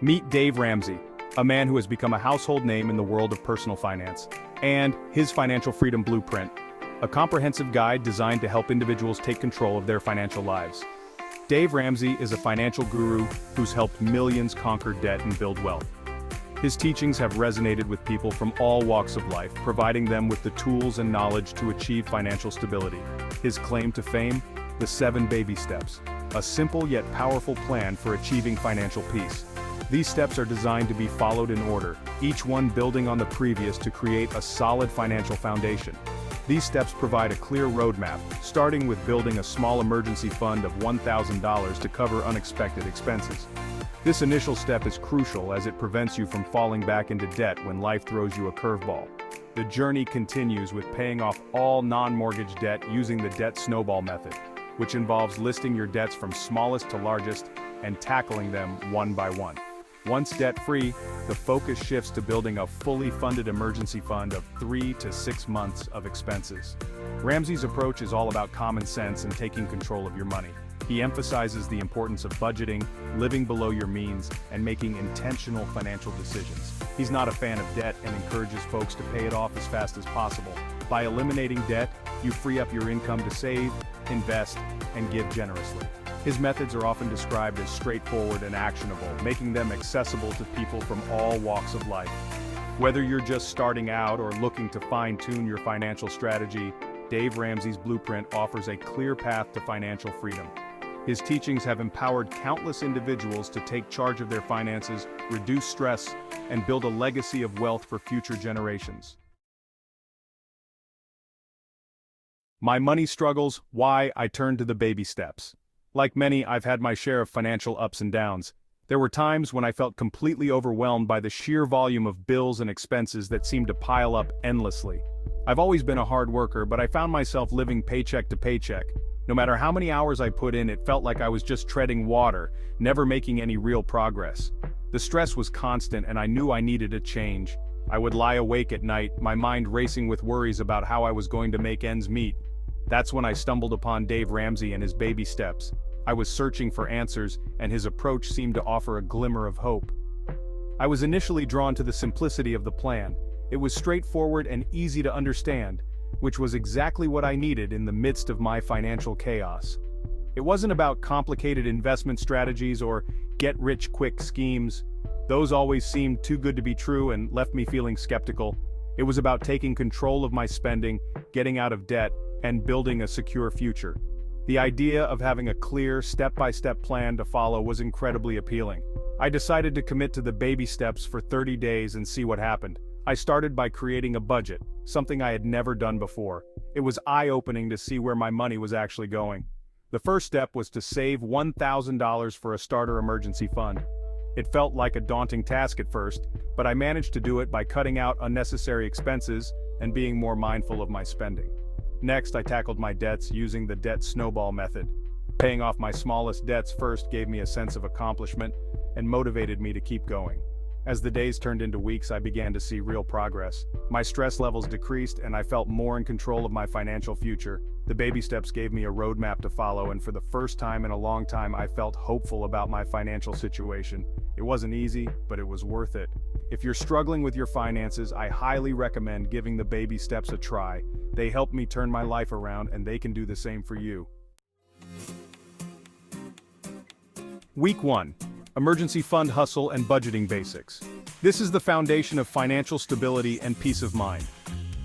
Meet Dave Ramsey, a man who has become a household name in the world of personal finance, and his Financial Freedom Blueprint, a comprehensive guide designed to help individuals take control of their financial lives. Dave Ramsey is a financial guru who's helped millions conquer debt and build wealth. His teachings have resonated with people from all walks of life, providing them with the tools and knowledge to achieve financial stability. His claim to fame? The 7 Baby Steps, a simple yet powerful plan for achieving financial peace. These steps are designed to be followed in order, each one building on the previous to create a solid financial foundation. These steps provide a clear roadmap, starting with building a small emergency fund of $1,000 to cover unexpected expenses. This initial step is crucial as it prevents you from falling back into debt when life throws you a curveball. The journey continues with paying off all non-mortgage debt using the debt snowball method, which involves listing your debts from smallest to largest and tackling them one by one. Once debt-free, the focus shifts to building a fully funded emergency fund of 3 to 6 months of expenses. Ramsey's approach is all about common sense and taking control of your money. He emphasizes the importance of budgeting, living below your means, and making intentional financial decisions. He's not a fan of debt and encourages folks to pay it off as fast as possible. By eliminating debt, you free up your income to save, invest, and give generously. His methods are often described as straightforward and actionable, making them accessible to people from all walks of life. Whether you're just starting out or looking to fine-tune your financial strategy, Dave Ramsey's Blueprint offers a clear path to financial freedom. His teachings have empowered countless individuals to take charge of their finances, reduce stress, and build a legacy of wealth for future generations. My money struggles, why I turned to the baby steps. Like many, I've had my share of financial ups and downs. There were times when I felt completely overwhelmed by the sheer volume of bills and expenses that seemed to pile up endlessly. I've always been a hard worker, but I found myself living paycheck to paycheck. No matter how many hours I put in, it felt like I was just treading water, never making any real progress. The stress was constant and I knew I needed a change. I would lie awake at night, my mind racing with worries about how I was going to make ends meet. That's when I stumbled upon Dave Ramsey and his baby steps. I was searching for answers, and his approach seemed to offer a glimmer of hope. I was initially drawn to the simplicity of the plan. It was straightforward and easy to understand, which was exactly what I needed in the midst of my financial chaos. It wasn't about complicated investment strategies or get-rich-quick schemes. Those always seemed too good to be true and left me feeling skeptical. It was about taking control of my spending, getting out of debt, and building a secure future. The idea of having a clear, step-by-step plan to follow was incredibly appealing. I decided to commit to the baby steps for 30 days and see what happened. I started by creating a budget, something I had never done before. It was eye-opening to see where my money was actually going. The first step was to save $1,000 for a starter emergency fund. It felt like a daunting task at first, but I managed to do it by cutting out unnecessary expenses and being more mindful of my spending. Next, I tackled my debts using the debt snowball method. Paying off my smallest debts first gave me a sense of accomplishment and motivated me to keep going. As the days turned into weeks, I began to see real progress. My stress levels decreased and I felt more in control of my financial future. The baby steps gave me a roadmap to follow, and for the first time in a long time, I felt hopeful about my financial situation. It wasn't easy, but it was worth it. If you're struggling with your finances, I highly recommend giving the baby steps a try. They helped me turn my life around, and they can do the same for you. Week 1. Emergency Fund Hustle and Budgeting Basics. This is the foundation of financial stability and peace of mind.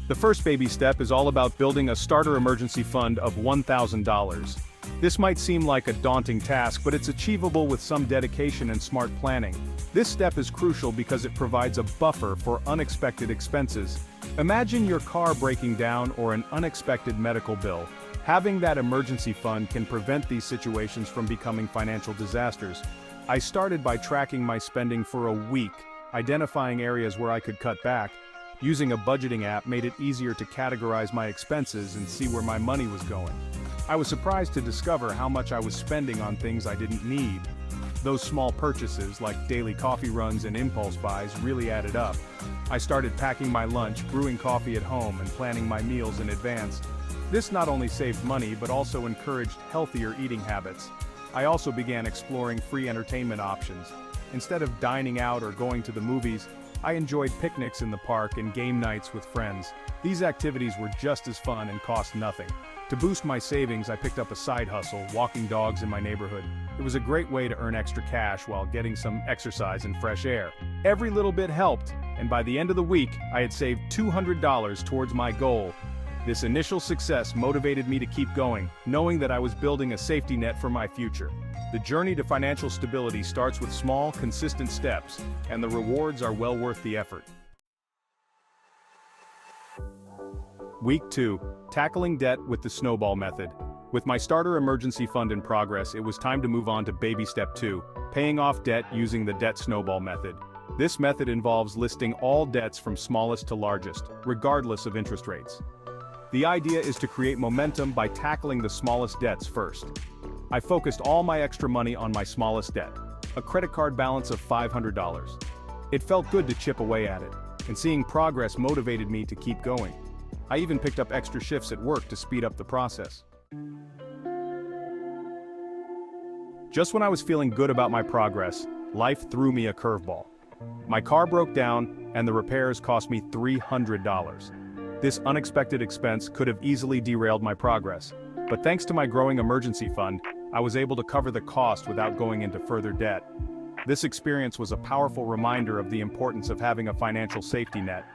The first baby step is all about building a starter emergency fund of $1,000. This might seem like a daunting task, but it's achievable with some dedication and smart planning. This step is crucial because it provides a buffer for unexpected expenses. Imagine your car breaking down or an unexpected medical bill. Having that emergency fund can prevent these situations from becoming financial disasters. I started by tracking my spending for a week, identifying areas where I could cut back. Using a budgeting app made it easier to categorize my expenses and see where my money was going. I was surprised to discover how much I was spending on things I didn't need. Those small purchases, like daily coffee runs and impulse buys, really added up. I started packing my lunch, brewing coffee at home, and planning my meals in advance. This not only saved money but also encouraged healthier eating habits. I also began exploring free entertainment options. Instead of dining out or going to the movies, I enjoyed picnics in the park and game nights with friends. These activities were just as fun and cost nothing. To boost my savings, I picked up a side hustle, walking dogs in my neighborhood. It was a great way to earn extra cash while getting some exercise and fresh air. Every little bit helped, and by the end of the week, I had saved $200 towards my goal. This initial success motivated me to keep going, knowing that I was building a safety net for my future. The journey to financial stability starts with small, consistent steps, and the rewards are well worth the effort. Week 2. Tackling debt with the Snowball method. With my starter emergency fund in progress, it was time to move on to baby step 2, paying off debt using the debt snowball method. This method involves listing all debts from smallest to largest, regardless of interest rates. The idea is to create momentum by tackling the smallest debts first. I focused all my extra money on my smallest debt, a credit card balance of $500. It felt good to chip away at it, and seeing progress motivated me to keep going. I even picked up extra shifts at work to speed up the process. Just when I was feeling good about my progress, life threw me a curveball. My car broke down, and the repairs cost me $300. This unexpected expense could have easily derailed my progress, but thanks to my growing emergency fund, I was able to cover the cost without going into further debt. This experience was a powerful reminder of the importance of having a financial safety net.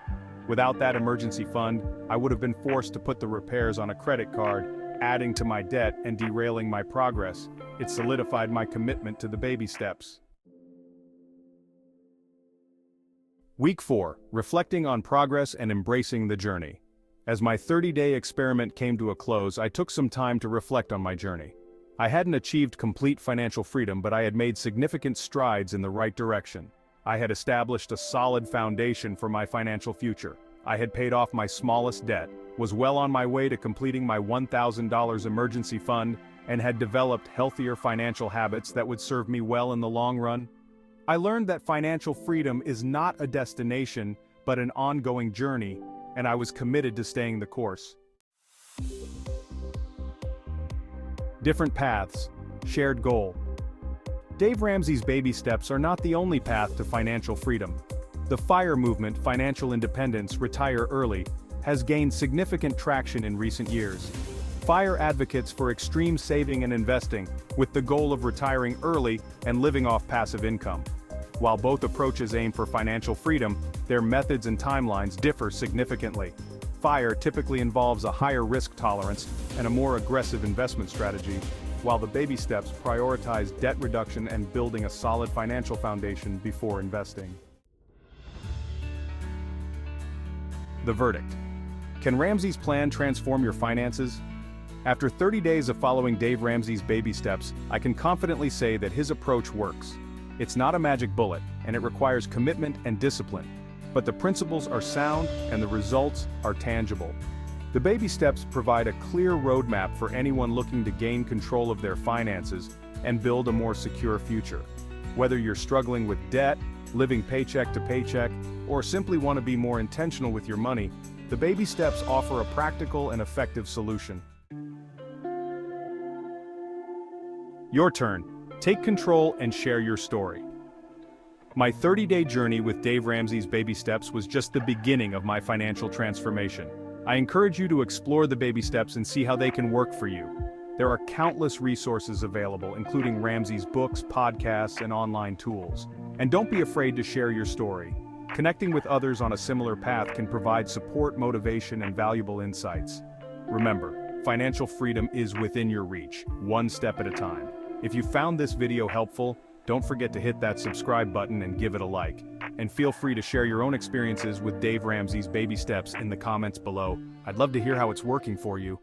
Without that emergency fund, I would have been forced to put the repairs on a credit card, adding to my debt and derailing my progress. It solidified my commitment to the baby steps. Week 4. Reflecting on progress and embracing the journey. As my 30-day experiment came to a close, I took some time to reflect on my journey. I hadn't achieved complete financial freedom, but I had made significant strides in the right direction. I had established a solid foundation for my financial future. I had paid off my smallest debt, was well on my way to completing my $1,000 emergency fund, and had developed healthier financial habits that would serve me well in the long run. I learned that financial freedom is not a destination, but an ongoing journey, and I was committed to staying the course. Different paths, shared goal. Dave Ramsey's baby steps are not the only path to financial freedom. The FIRE movement, financial independence, retire early, has gained significant traction in recent years. FIRE advocates for extreme saving and investing, with the goal of retiring early and living off passive income. While both approaches aim for financial freedom, their methods and timelines differ significantly. FIRE typically involves a higher risk tolerance and a more aggressive investment strategy, while the baby steps prioritize debt reduction and building a solid financial foundation before investing. The verdict. Can Ramsey's plan transform your finances? After 30 days of following Dave Ramsey's baby steps, I can confidently say that his approach works. It's not a magic bullet, and it requires commitment and discipline. But the principles are sound and the results are tangible. The baby steps provide a clear roadmap for anyone looking to gain control of their finances and build a more secure future. Whether you're struggling with debt, living paycheck to paycheck, or simply want to be more intentional with your money, the baby steps offer a practical and effective solution. Your turn. Take control and share your story. My 30-day journey with Dave Ramsey's baby steps was just the beginning of my financial transformation. I encourage you to explore the baby steps and see how they can work for you. There are countless resources available, including Ramsey's books, podcasts, and online tools. And don't be afraid to share your story. Connecting with others on a similar path can provide support, motivation, and valuable insights. Remember, financial freedom is within your reach, one step at a time. If you found this video helpful, don't forget to hit that subscribe button and give it a like. And feel free to share your own experiences with Dave Ramsey's baby steps in the comments below. I'd love to hear how it's working for you.